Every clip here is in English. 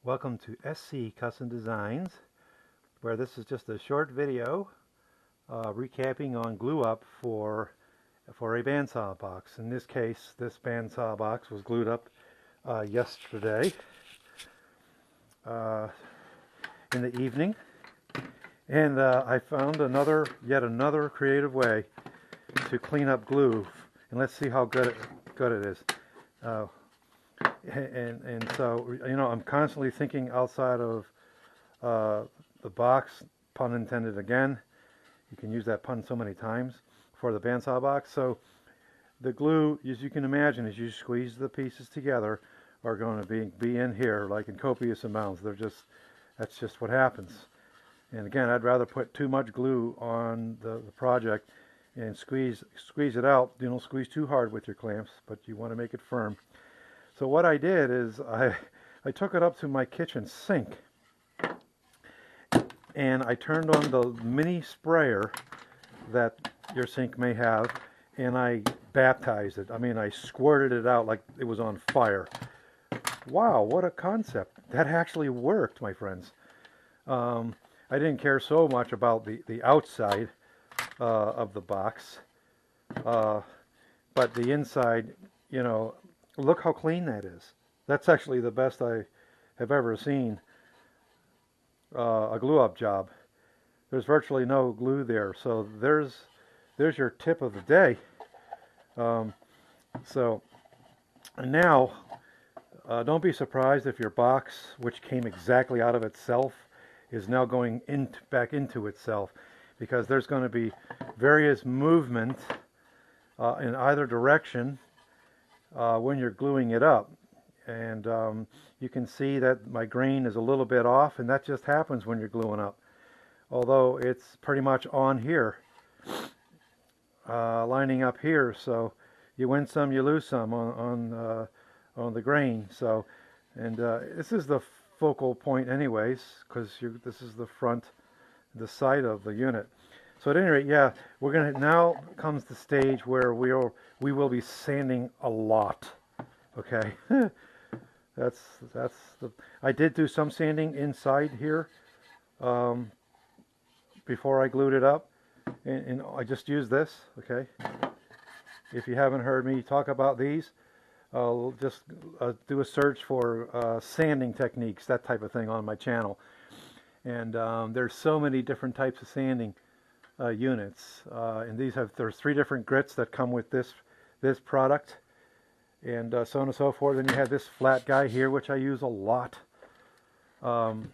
Welcome to SC Custom Designs, where this is just a short video recapping on glue up for a bandsaw box. In this case, this bandsaw box was glued up yesterday in the evening, and I found yet another creative way to clean up glue, and let's see how good it is. And so, you know, I'm constantly thinking outside of the box, pun intended again. You can use that pun so many times for the bandsaw box. So the glue, as you can imagine, as you squeeze the pieces together, are going to be in here like in copious amounts. That's just what happens. And again, I'd rather put too much glue on the project and squeeze it out. You don't squeeze too hard with your clamps, but you want to make it firm. So what I did is I took it up to my kitchen sink and I turned on the mini sprayer that your sink may have, and I baptized it. I mean, I squirted it out like it was on fire. Wow, what a concept. That actually worked, my friends. I didn't care so much about the outside of the box, but the inside, you know, look how clean that is. That's actually the best I have ever seen a glue up job. There's virtually no glue there, so there's your tip of the day. So now don't be surprised if your box, which came exactly out of itself, is now going back into itself, because there's going to be various movement in either direction when you're gluing it up. And you can see that my grain is a little bit off, and that just happens when you're gluing up, although it's pretty much on here, lining up here. So you win some, you lose some on the grain. So, and this is the focal point anyways, because this is the side of the unit. So at any rate, yeah, now comes the stage where we will be sanding a lot. Okay, I did do some sanding inside here before I glued it up, and I just used this. Okay, if you haven't heard me talk about these, I'll just do a search for sanding techniques, that type of thing, on my channel. And there's so many different types of sanding units, and there's 3 different grits that come with this product, and so on and so forth. Then you have this flat guy here, which I use a lot, and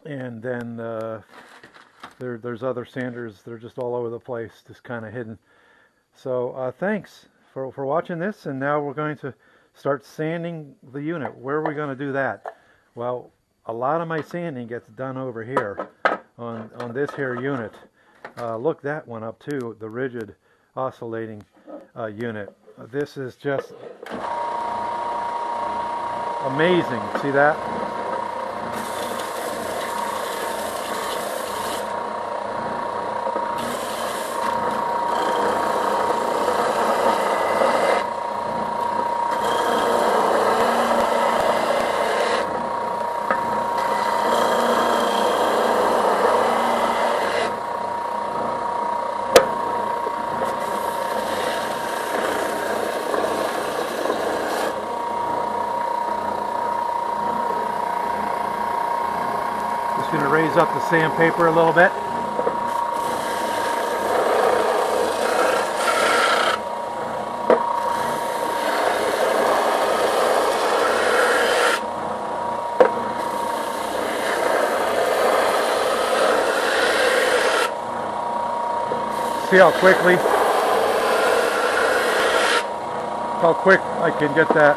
then there's other sanders. They're just all over the place, just kind of hidden. So thanks for watching this, and now we're going to start sanding the unit. Where are we going to do that? Well, a lot of my sanding gets done over here on this here unit. Look that one up too, the rigid oscillating unit. This is just amazing. See that? Going to raise up the sandpaper a little bit. See how quick I can get that.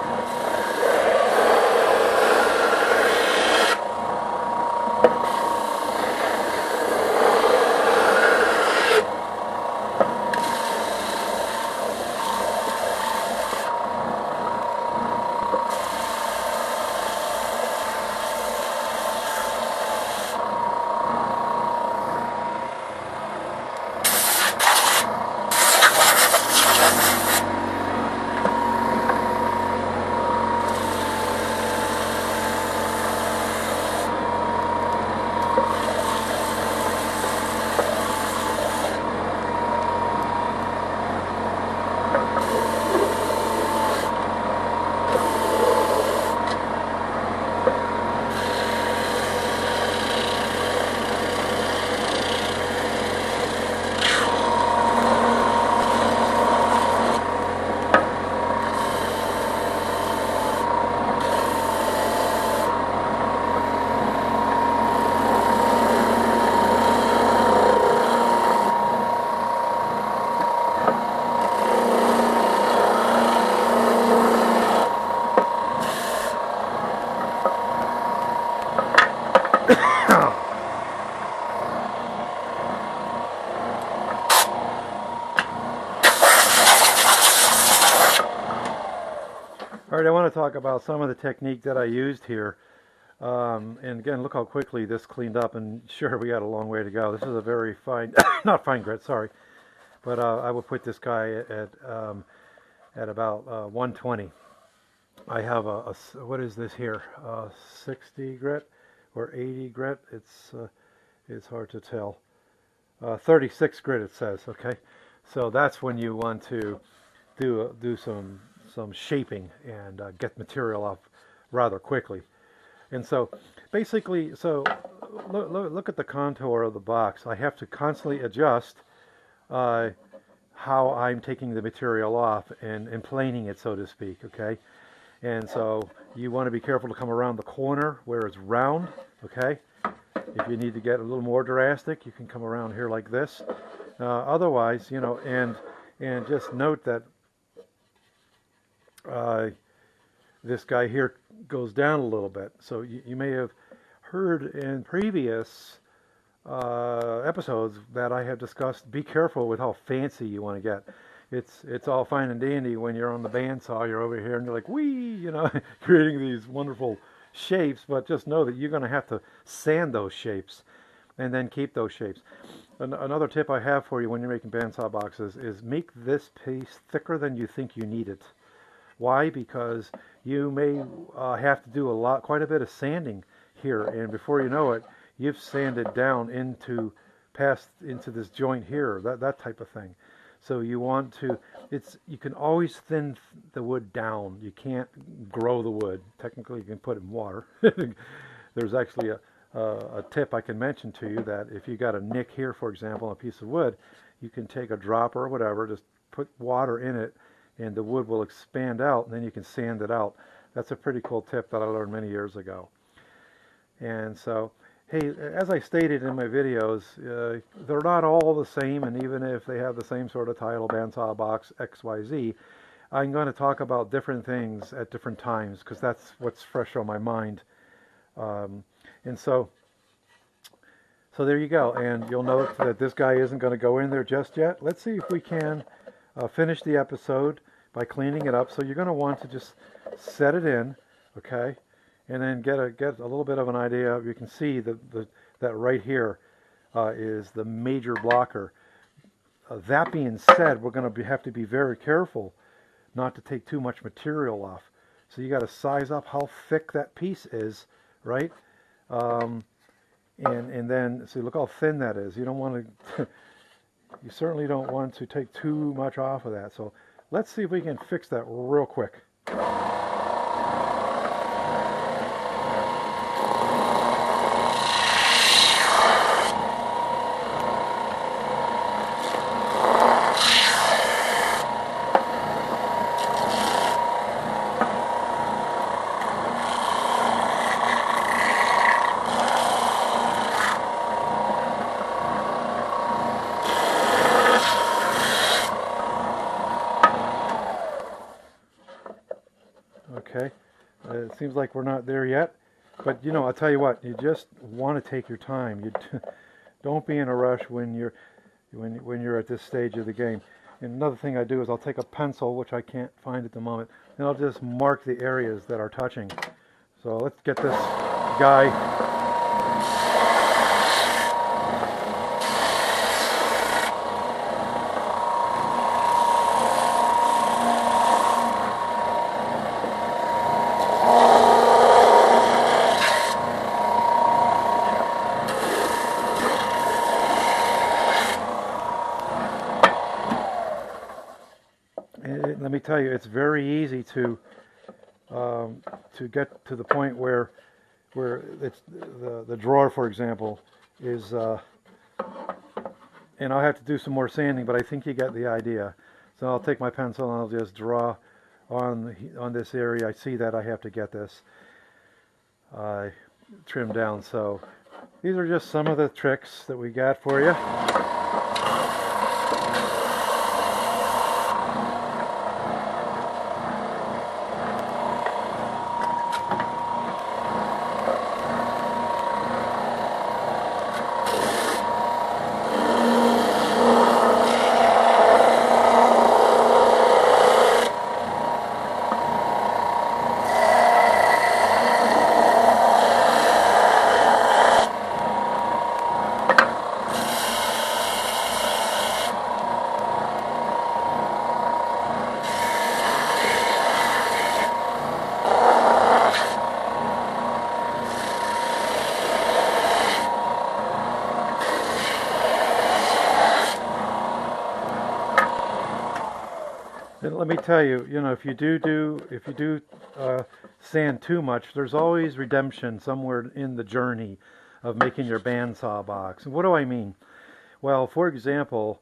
right, I want to talk about some of the technique that I used here. And again, look how quickly this cleaned up, and sure, we got a long way to go. This is a very fine, not fine grit, sorry, but I will put this guy at about 120. I have what is this here? 60 grit or 80 grit? It's hard to tell. 36 grit it says. Okay, so that's when you want to do some shaping and get material off rather quickly. And so basically, so look at the contour of the box. I have to constantly adjust how I'm taking the material off and planing it, so to speak, okay? And so you want to be careful to come around the corner where it's round, okay? If you need to get a little more drastic, you can come around here like this. Otherwise, you know, and just note that this guy here goes down a little bit. So you may have heard in previous episodes that I have discussed, be careful with how fancy you want to get. It's all fine and dandy when you're on the bandsaw, you're over here and you're like, wee, you know, creating these wonderful shapes, but just know that you're going to have to sand those shapes and then keep those shapes. Another tip I have for you when you're making bandsaw boxes is make this piece thicker than you think you need it. Why? Because you may have to do quite a bit of sanding here, and before you know it, you've sanded down into this joint here, that type of thing. So you want to, you can always thin the wood down. You can't grow the wood. Technically, you can put it in water. There's actually a tip I can mention to you, that if you got a nick here, for example, on a piece of wood, you can take a dropper or whatever, just put water in it, and the wood will expand out, and then you can sand it out. That's a pretty cool tip that I learned many years ago. And so, hey, as I stated in my videos, they're not all the same, and even if they have the same sort of title, Bandsaw Box XYZ, I'm going to talk about different things at different times, because that's what's fresh on my mind. And so there you go, and you'll note that this guy isn't going to go in there just yet. Let's see if we can finish the episode by cleaning it up. So you're going to want to just set it in, okay, and then get a little bit of an idea. You can see that right here is the major blocker. That being said, we're going to have to be very careful not to take too much material off. So you got to size up how thick that piece is, right? And then see, look how thin that is. You don't want to. You certainly don't want to take too much off of that. So let's see if we can fix that real quick. Okay, it seems like we're not there yet, but you know, I'll tell you what, you just want to take your time. You don't be in a rush when you're at this stage of the game. And another thing I do is I'll take a pencil, which I can't find at the moment, and I'll just mark the areas that are touching. So let's get this guy. Let me tell you, it's very easy to get to the point where it's the drawer, for example, is, and I'll have to do some more sanding, but I think you get the idea. So I'll take my pencil and I'll just draw on this area. I see that I have to get this trimmed down. So these are just some of the tricks that we got for you. let me tell you, you know, if you do sand too much, there's always redemption somewhere in the journey of making your bandsaw box. And what do I mean? Well, for example,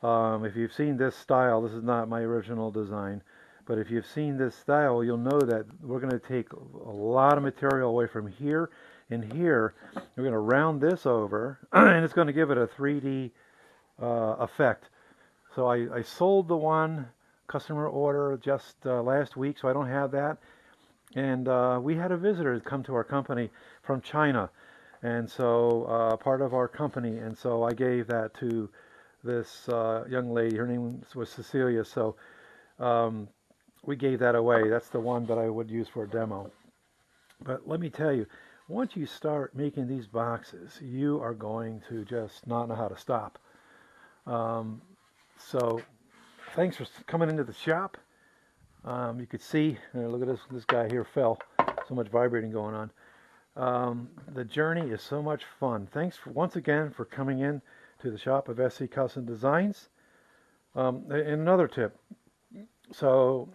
if you've seen this style, this is not my original design, but if you've seen this style, you'll know that we're going to take a lot of material away from here and here. We're going to round this over, and it's going to give it a 3D effect. So I sold the one customer order just last week, so I don't have that. And we had a visitor come to our company from China, and so part of our company, and so I gave that to this young lady. Her name was Cecilia, so we gave that away. That's the one that I would use for a demo. But let me tell you, once you start making these boxes, you are going to just not know how to stop. So thanks for coming into the shop. You could see, look at this guy here fell. So much vibrating going on. The journey is so much fun. Thanks once again for coming in to the shop of SC Custom Designs. And another tip. So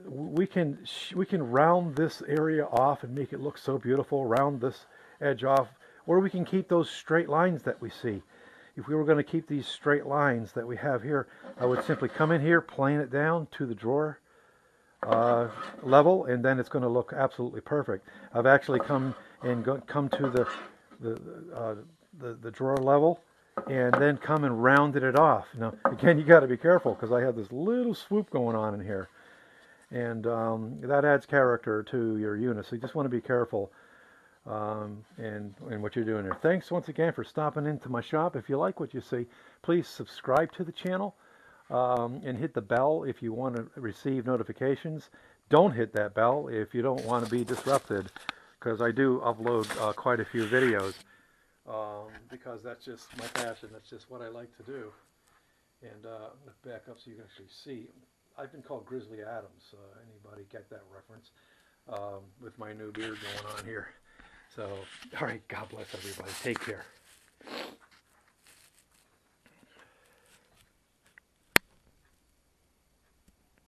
we can round this area off and make it look so beautiful. Round this edge off, or we can keep those straight lines that we see. If we were going to keep these straight lines that we have here, I would simply come in here, plane it down to the drawer level, and then it's going to look absolutely perfect. I've actually come to the drawer level, and then come and rounded it off. Now, again, you got to be careful because I have this little swoop going on in here, and that adds character to your unit. So you just want to be careful. And what you're doing there. Thanks once again for stopping into my shop. If you like what you see, please subscribe to the channel and hit the bell if you want to receive notifications. Don't hit that bell if you don't want to be disrupted, because I do upload quite a few videos because that's just my passion. That's just what I like to do. And back up so you can actually see. I've been called Grizzly Adams. Anybody get that reference? With my new beard going on here. So, all right, God bless everybody. Take care.